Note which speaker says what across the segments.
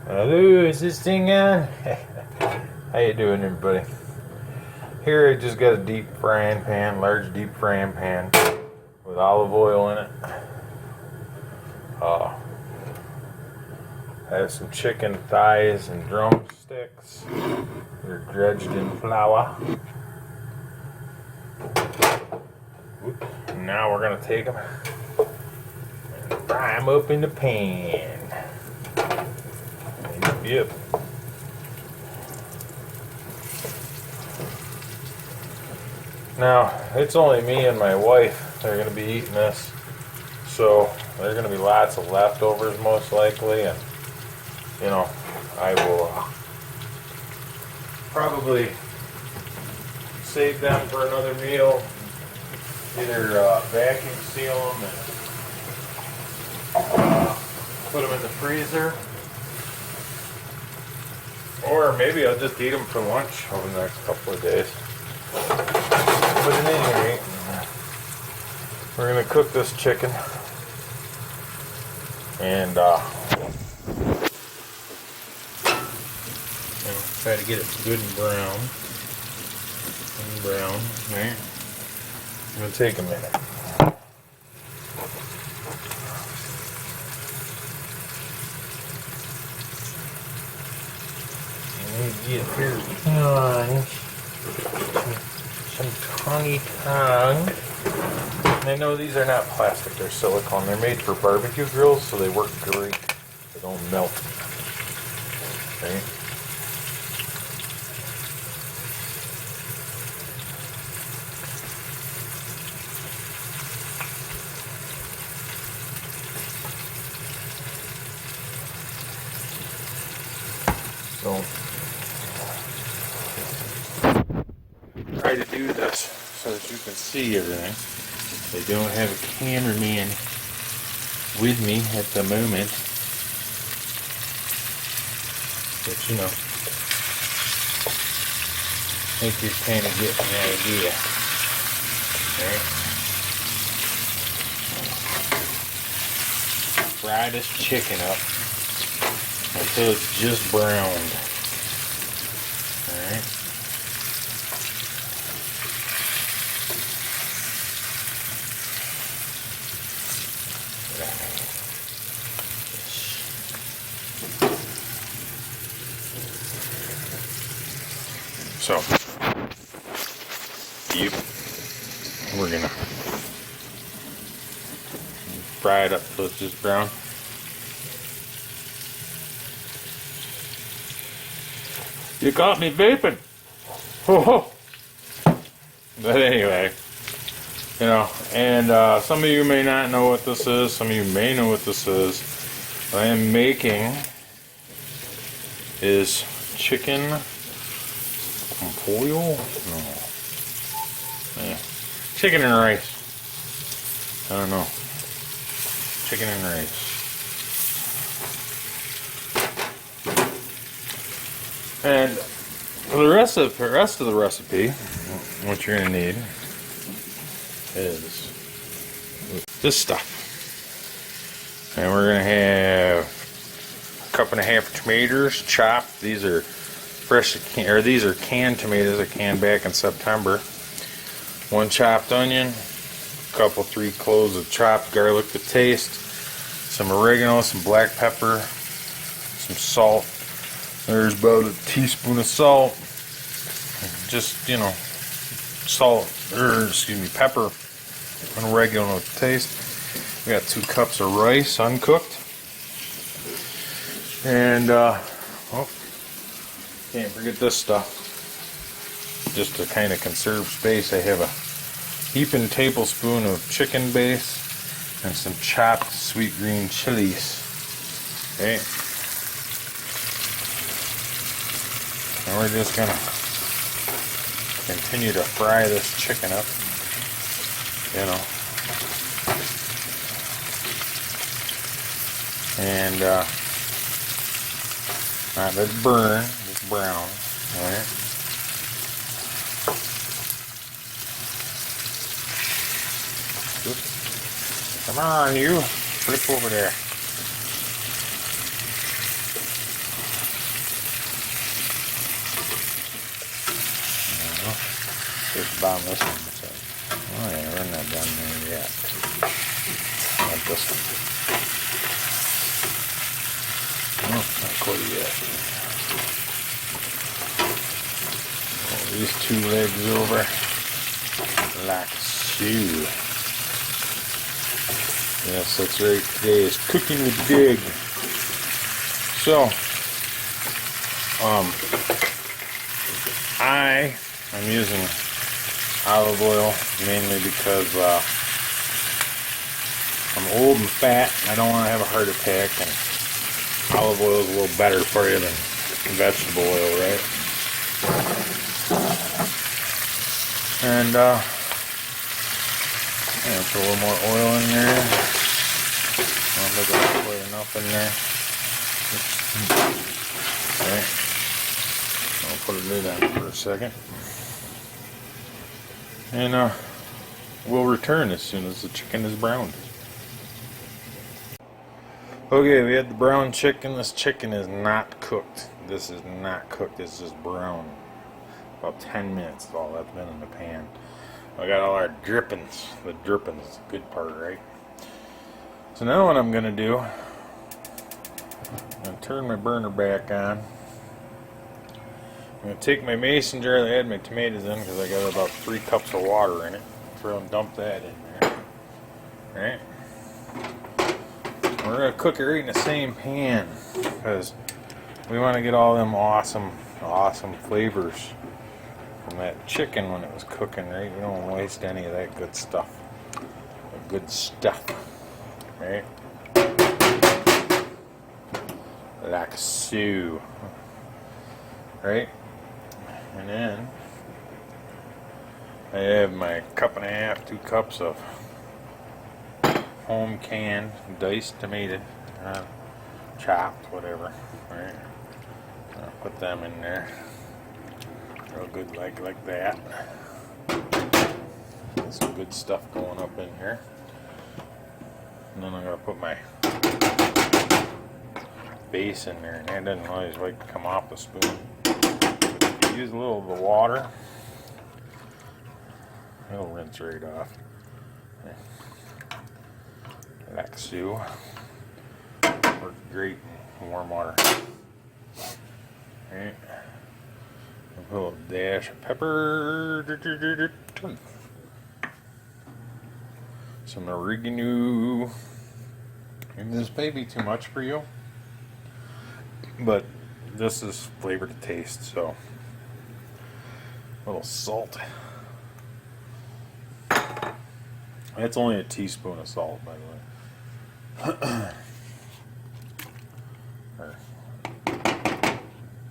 Speaker 1: Hello, is this thing on? How you doing, everybody? Here I just got a deep frying pan, large deep frying pan with olive oil in it. I have some chicken thighs and drumsticks. They're dredged in flour. And now we're gonna take them and fry them up in the pan. Yep. Now, it's only me and my wife that are going to be eating this, so there's going to be lots of leftovers most likely, and you know, I will probably save them for another meal, either vacuum seal them and put them in the freezer, or maybe I'll just eat them for lunch over the next couple of days. But at any rate, we're going to cook this chicken and try to get it good and brown. Right? It's going to take a minute. Get here, some tiny tongue. And I know these are not plastic, they're silicone. They're made for barbecue grills, so they work great. They don't melt. Okay. So try to do this so that you can see everything. I don't have a cameraman with me at the moment, but you know, I think you're kind of getting the idea. Alright. Fry this chicken up until it's just browned. Alright. So, we're gonna fry it up till it's just brown. You caught me vaping. Oh. But anyway, you know, and some of you may not know what this is. Some of you may know what this is. What I am making is chicken con pollo? No. Yeah. Chicken and rice. I don't know. Chicken and rice. And for the rest of the recipe, what you're gonna need is this stuff. And we're gonna have a cup and a half of tomatoes chopped. These are fresh, or these are canned tomatoes I canned back in September. One chopped onion, a couple, 3 cloves of chopped garlic to taste, some oregano, some black pepper, some salt. There's about a teaspoon of salt. Just, you know, salt, or excuse me, pepper and oregano to taste. We got 2 cups of rice, uncooked. And, oh, can't forget this stuff. Just to kind of conserve space, I have a heaping tablespoon of chicken base and some chopped sweet green chilies. Okay. And we're just gonna continue to fry this chicken up, you know. And not let it burn, just brown. Alright. Come on, you. Flip over there. Here's the bottom of this one. So, oh yeah, we're not done there yet. Not this one. Oh, not quite yet. Roll these two legs over like so. Yes, that's right. Today is cooking with Dig. So, I'm using olive oil mainly because I'm old and fat and I don't want to have a heart attack, and olive oil is a little better for you than vegetable oil, right? And put a little more oil in there. I don't think I'll put enough in there. Okay. I'll put a lid on for a second. And we'll return as soon as the chicken is browned. Okay, we had the brown chicken. This chicken is not cooked. This is not cooked. It's just brown. About 10 minutes is all that's been in the pan. I got all our drippings. The drippings is the good part, right? So now what I'm going to do, I'm going to turn my burner back on. I'm going to take my mason jar that I had my tomatoes in, because I got about 3 cups of water in it. Throw and dump that in there. Alright? We're going to cook it right in the same pan, because we want to get all them awesome flavors from that chicken when it was cooking, right? We don't waste any of that good stuff. The good stuff. Right? Like so. Right? And then I have my 1.5 cups, 2 cups of home canned diced tomato, chopped, whatever. Right? I'll put them in there. Real good, like that. Some good stuff going up in here. And then I'm going to put my base in there, and that doesn't always like to come off the spoon. If you use a little of the water, it'll rinse right off. Like so. Works great in warm water. Alright. Put a little dash of pepper. Some oregano. And this may be too much for you, but this is flavor to taste, so a little salt. That's only a teaspoon of salt, by the way.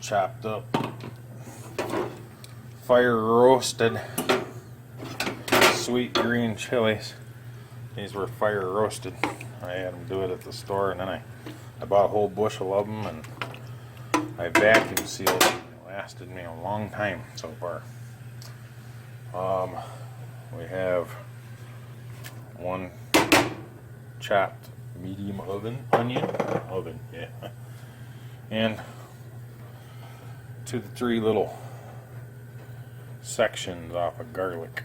Speaker 1: Chopped up, fire roasted sweet green chilies. These were fire roasted. I had them do it at the store, and then I bought a whole bushel of them, and I vacuum sealed them. It lasted me a long time so far. We have 1 chopped medium onion, yeah, and 2 to 3 little sections off of garlic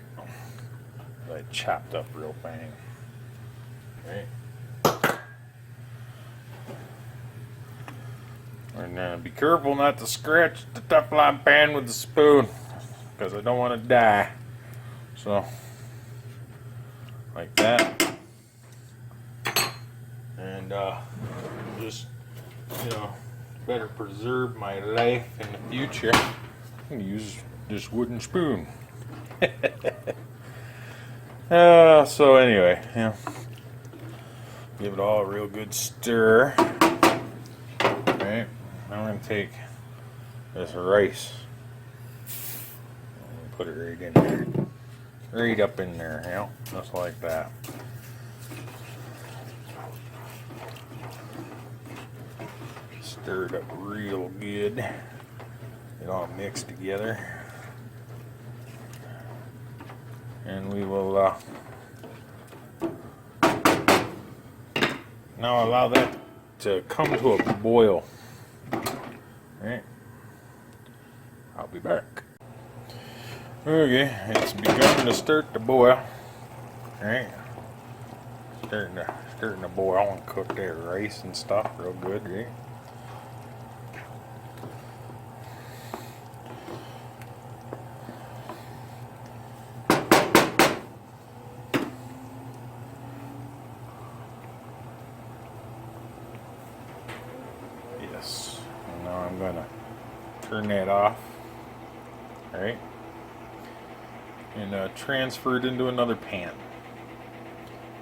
Speaker 1: that I chopped up real fine. Right. And be careful not to scratch the Teflon pan with the spoon, because I don't want to die. So, like that. And just, better preserve my life in the future, I'm going to use this wooden spoon. So anyway, give it all a real good stir. Right, now I'm going to take this rice and put it right in there, right up in there, just like that. Stir it up real good. It all mixed together, and we will now allow that to come to a boil. Right, I'll be back. Okay, it's begun to start to boil. Alright. Starting to boil and cook that rice and stuff real good, right? Yes. And now I'm gonna turn that off. Alright. And transfer it into another pan.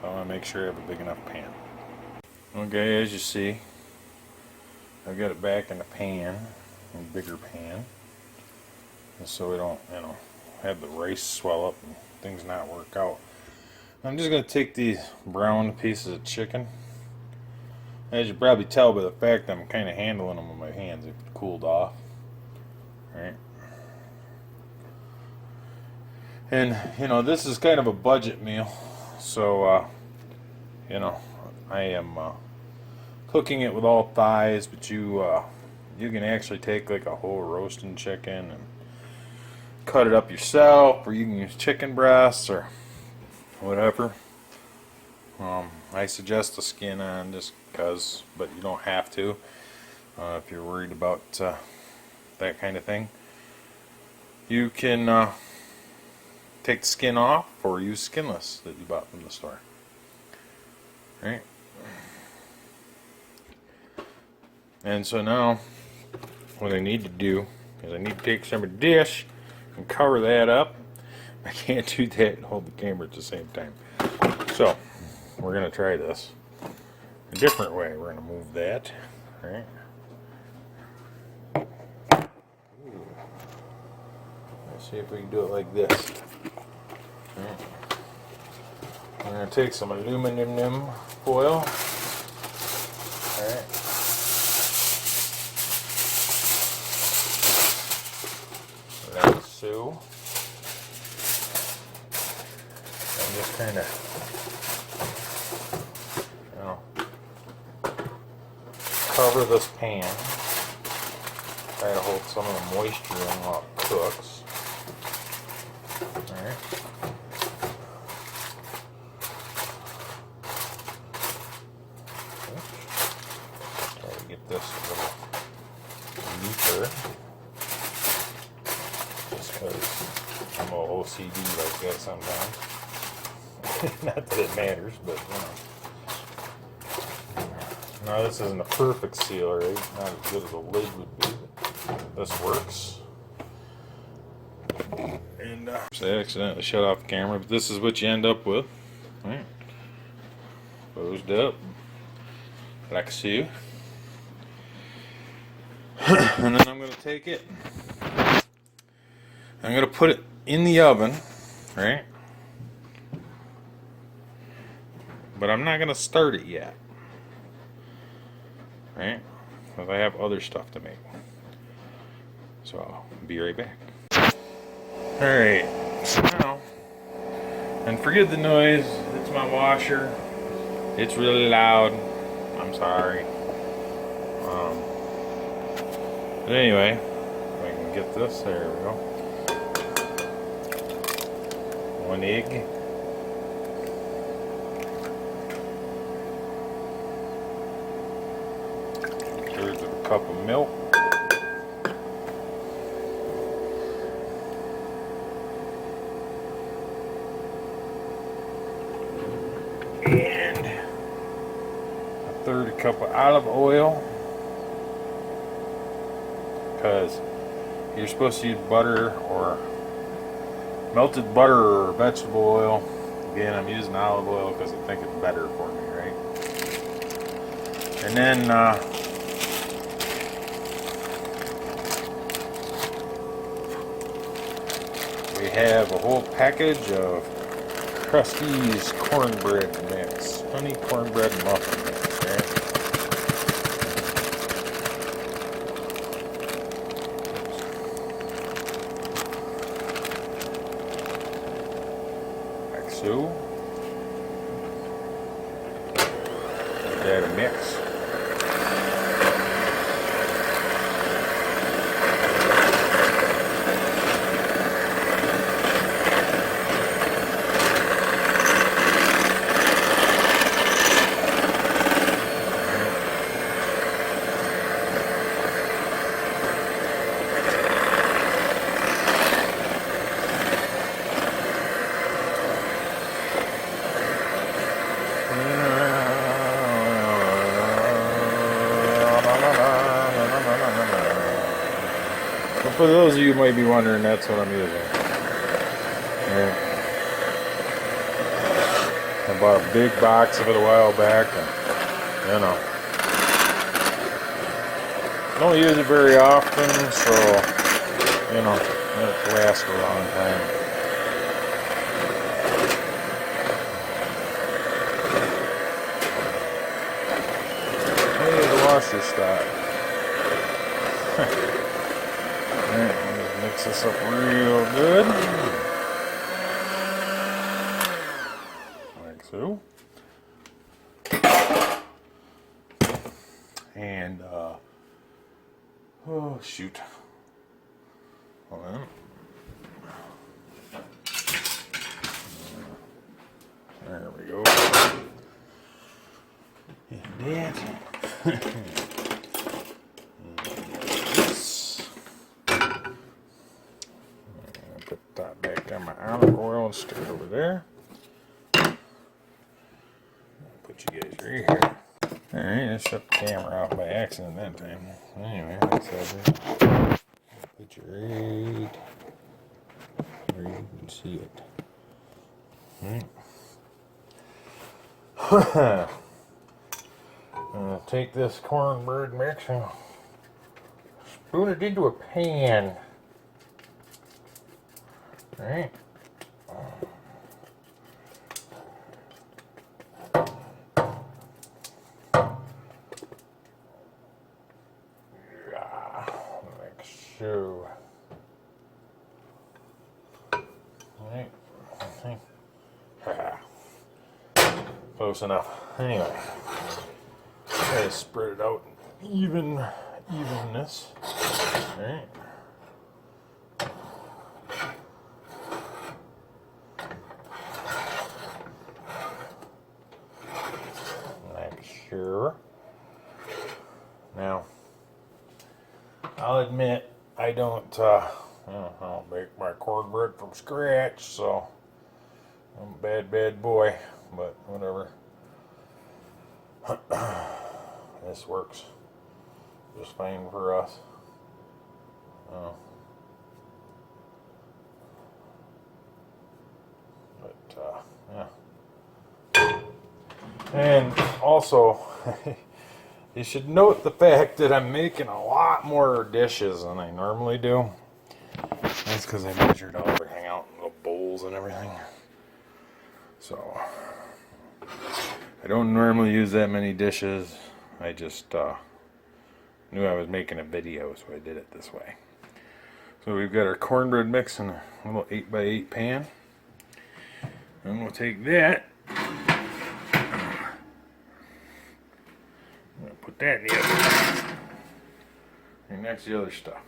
Speaker 1: I want to make sure I have a big enough pan. Okay, as you see, I've got it back in the pan, in a bigger pan, and so we don't, have the rice swell up and things not work out. I'm just going to take these brown pieces of chicken. As you probably tell by the fact I'm kind of handling them with my hands, they've cooled off. Right? And, this is kind of a budget meal, so, I am cooking it with all thighs, but you can actually take like a whole roasting chicken and cut it up yourself, or you can use chicken breasts or whatever. I suggest the skin on just because, but you don't have to if you're worried about that kind of thing. You can take the skin off or use skinless that you bought from the store. Right? And so now what I need to do is I need to take some of the dish and cover that up. I can't do that and hold the camera at the same time. So we're going to try this a different way. We're going to move that. Right? Let's see if we can do it like this. Right. I'm going to take some aluminum foil. Alright. Like so. And just kind of, cover this pan. Try to hold some of the moisture in while it cooks. Alright. Try to get this a little neater. Just because I'm a little OCD like that sometimes. Not that it matters, but Now this isn't a perfect seal, right? Not as good as a lid would be, but this works. And so I accidentally shut off the camera, but this is what you end up with. Right. Closed up, like so. And then I'm going to take it. I'm going to put it in the oven, right? But I'm not going to start it yet. Right? Because I have other stuff to make. So I'll be right back. Alright, so now, and forgive the noise, it's my washer. It's really loud. I'm sorry. But anyway, if I can get this, there we go. One egg. There's a cup of milk. And a third cup of olive oil. Because you're supposed to use butter or melted butter or vegetable oil. Again, I'm using olive oil because I think it's better for me, right? And then we have a whole package of Krusty's cornbread mix, honey cornbread muffin mix, right? Like so. Add a mix. But for those of you who might be wondering, that's what I'm using. Yeah. I bought a big box of it a while back, and you know, don't use it very often, so you know, it lasts for a long time. Hey, the washer stopped. Alright, let's mix this up real good. Like so. And, oh, shoot. Hold on. There we go. And that. Put that back on my olive oil and stick it over there. Put you guys right here. Alright, I shut the camera off by accident that time. Anyway, that's over. Put you right where you can see it. Alright. I'm going to take this cornbread mix and spoon it into a pan. Alright. Like so. Alright. Close enough. Anyway. Try to spread it out in evenness. Alright. Like sure. Now, I'll admit I don't make my cornbread from scratch, so I'm a bad boy, but whatever. This works just fine for us. Yeah. And also, you should note the fact that I'm making a lot more dishes than I normally do. That's because I measured everything out in little bowls and everything. So, I don't normally use that many dishes. I just knew I was making a video, so I did it this way. So we've got our cornbread mix in a little 8x8 pan. And we'll take that. I'm going to put that in the other. And next the other stuff.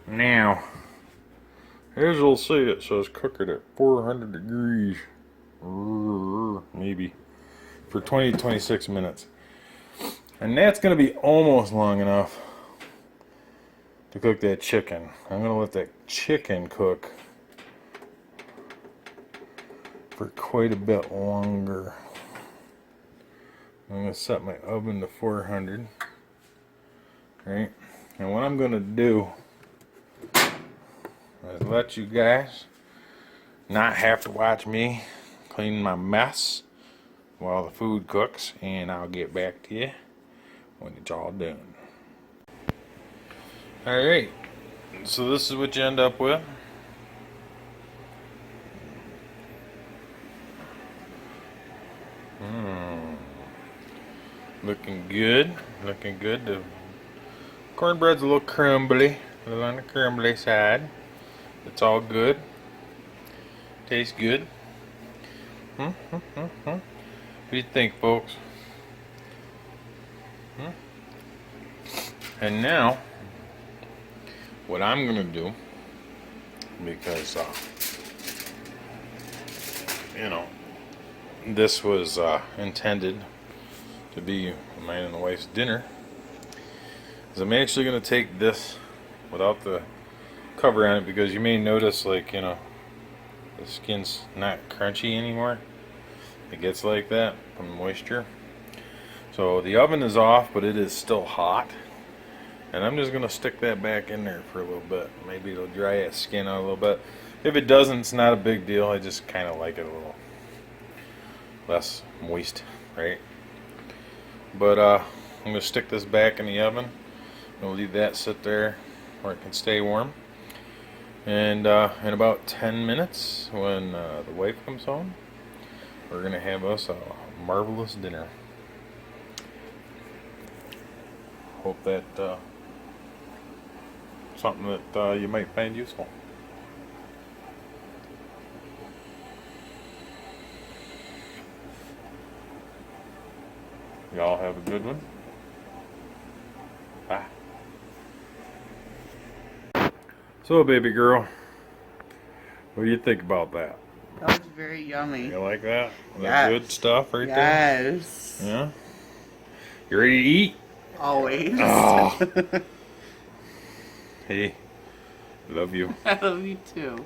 Speaker 1: Now, as you'll see, it says cook it at 400 degrees. Maybe. For 20 to 26 minutes. And that's going to be almost long enough to cook that chicken. I'm going to let that chicken cook for quite a bit longer. I'm going to set my oven to 400. Right? And what I'm going to do is let you guys not have to watch me clean my mess while the food cooks, and I'll get back to you when it's all done. Alright, so this is what you end up with. Looking good, looking good. The cornbread's a little crumbly, a little on the crumbly side. It's all good. Tastes good. What do you think, folks? And now, what I'm gonna do, because you know, this was intended to be mine and the wife's dinner, is I'm actually gonna take this without the cover on it, because you may notice, like, you know, the skin's not crunchy anymore. It gets like that from moisture. So the oven is off, but it is still hot. And I'm just going to stick that back in there for a little bit. Maybe it'll dry that skin out a little bit. If it doesn't, it's not a big deal. I just kind of like it a little less moist, right? But I'm going to stick this back in the oven. We'll leave that sit there where it can stay warm. And in about 10 minutes, when the wife comes home, we're going to have us a marvelous dinner. Hope that something that you might find useful. Y'all have a good one. Bye. So, baby girl, what do you think about that?
Speaker 2: That was very yummy.
Speaker 1: You like that?
Speaker 2: Yes.
Speaker 1: That good stuff right there?
Speaker 2: Yes.
Speaker 1: Yeah? You ready to eat?
Speaker 2: Always.
Speaker 1: Oh. Hey, love you.
Speaker 2: I love you too.